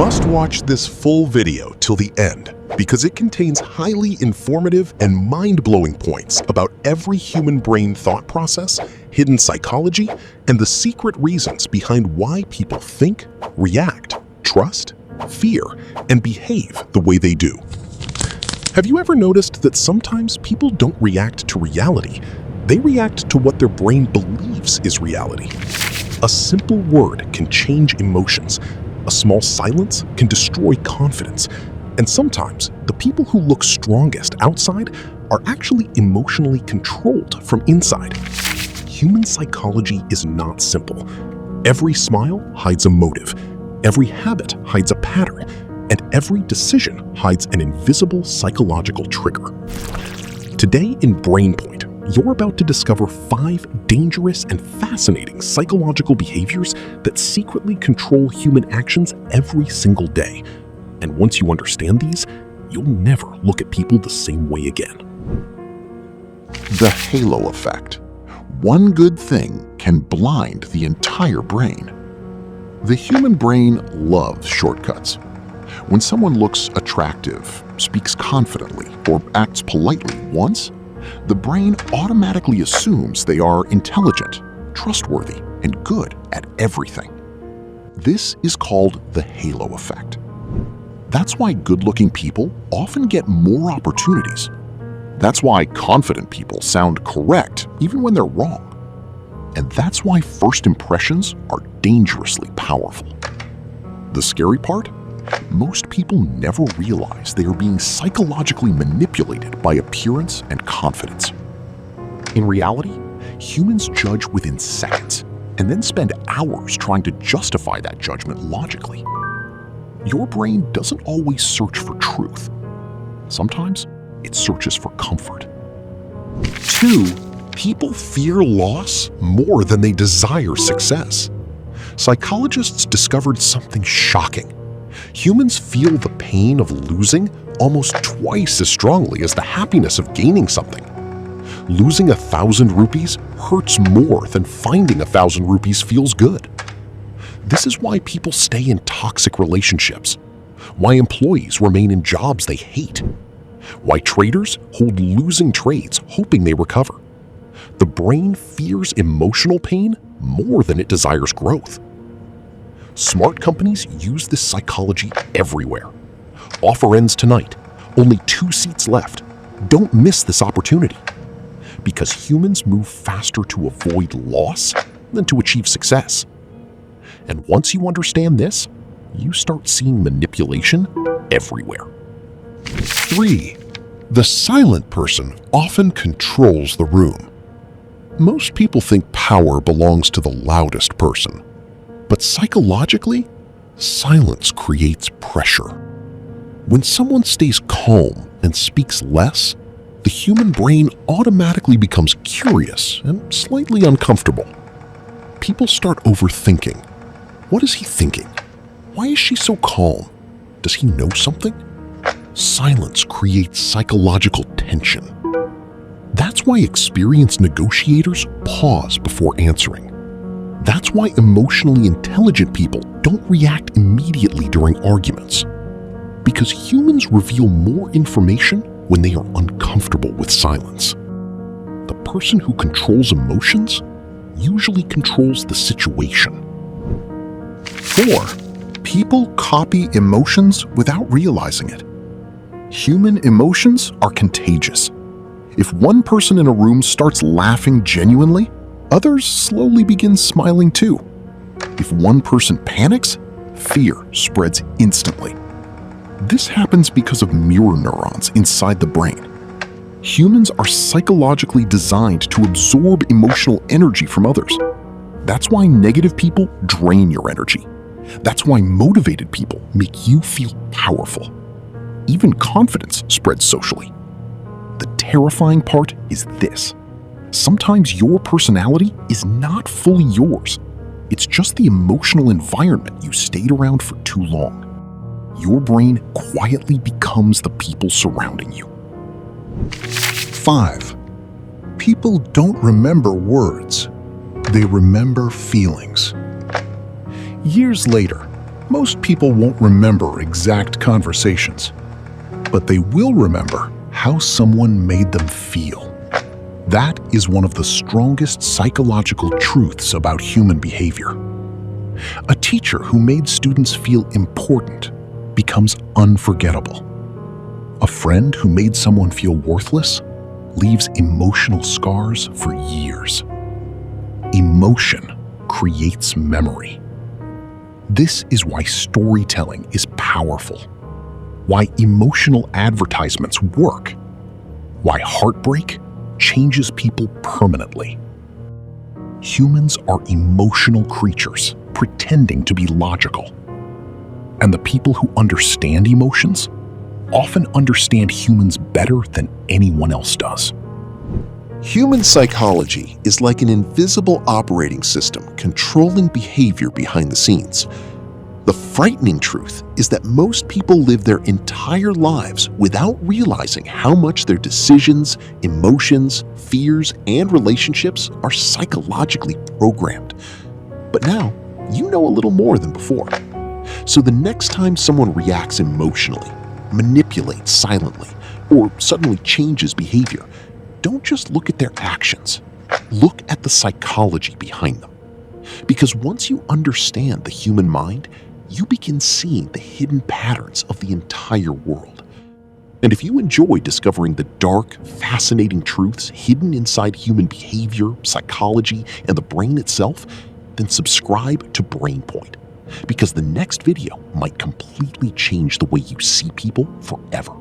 must watch this full video till the end because it contains highly informative and mind-blowing points about every human brain thought process, hidden psychology, and the secret reasons behind why people think, react, trust, fear, and behave the way they do. Have you ever noticed that sometimes people don't react to reality? They react to what their brain believes is reality. A simple word can change emotions. A small silence can destroy confidence. And sometimes, the people who look strongest outside are actually emotionally controlled from inside. Human psychology is not simple. Every smile hides a motive. Every habit hides a pattern. And every decision hides an invisible psychological trigger. Today in BrainPoint, you're about to discover 5 dangerous and fascinating psychological behaviors that secretly control human actions every single day. And once you understand these, you'll never look at people the same way again. The halo effect. One good thing can blind the entire brain. The human brain loves shortcuts. When someone looks attractive, speaks confidently, or acts politely once, the brain automatically assumes they are intelligent, trustworthy, and good at everything. This is called the halo effect. That's why good-looking people often get more opportunities. That's why confident people sound correct even when they're wrong. And that's why first impressions are dangerously powerful. The scary part? Most people never realize they are being psychologically manipulated by appearance and confidence. In reality, humans judge within seconds and then spend hours trying to justify that judgment logically. Your brain doesn't always search for truth. Sometimes it searches for comfort. 2. People fear loss more than they desire success. Psychologists discovered something shocking. Humans feel the pain of losing almost twice as strongly as the happiness of gaining something. Losing 1,000 rupees hurts more than finding 1,000 rupees feels good. This is why people stay in toxic relationships, why employees remain in jobs they hate, why traders hold losing trades hoping they recover. The brain fears emotional pain more than it desires growth. Smart companies use this psychology everywhere. Offer ends tonight. Only 2 seats left. Don't miss this opportunity. Because humans move faster to avoid loss than to achieve success. And once you understand this, you start seeing manipulation everywhere. 3. The silent person often controls the room. Most people think power belongs to the loudest person. But psychologically, silence creates pressure. When someone stays calm and speaks less, the human brain automatically becomes curious and slightly uncomfortable. People start overthinking. What is he thinking? Why is she so calm? Does he know something? Silence creates psychological tension. That's why experienced negotiators pause before answering. That's why emotionally intelligent people don't react immediately during arguments. Because humans reveal more information when they are uncomfortable with silence. The person who controls emotions usually controls the situation. 4. People copy emotions without realizing it. Human emotions are contagious. If one person in a room starts laughing genuinely, others slowly begin smiling too. If one person panics, fear spreads instantly. This happens because of mirror neurons inside the brain. Humans are psychologically designed to absorb emotional energy from others. That's why negative people drain your energy. That's why motivated people make you feel powerful. Even confidence spreads socially. The terrifying part is this. Sometimes your personality is not fully yours. It's just the emotional environment you stayed around for too long. Your brain quietly becomes the people surrounding you. 5. People don't remember words. They remember feelings. Years later, Most people won't remember exact conversations, but they will remember how someone made them feel. That is one of the strongest psychological truths about human behavior. A teacher who made students feel important becomes unforgettable. A friend who made someone feel worthless leaves emotional scars for years. Emotion creates memory. This is why storytelling is powerful, why emotional advertisements work, why heartbreak changes people permanently. Humans are emotional creatures pretending to be logical. And the people who understand emotions often understand humans better than anyone else does. Human psychology is like an invisible operating system controlling behavior behind the scenes. The frightening truth is that most people live their entire lives without realizing how much their decisions, emotions, fears, and relationships are psychologically programmed. But now, you know a little more than before. So the next time someone reacts emotionally, manipulates silently, or suddenly changes behavior, don't just look at their actions. Look at the psychology behind them. Because once you understand the human mind, you begin seeing the hidden patterns of the entire world. And if you enjoy discovering the dark, fascinating truths hidden inside human behavior, psychology, and the brain itself, then subscribe to BrainPoint, because the next video might completely change the way you see people forever.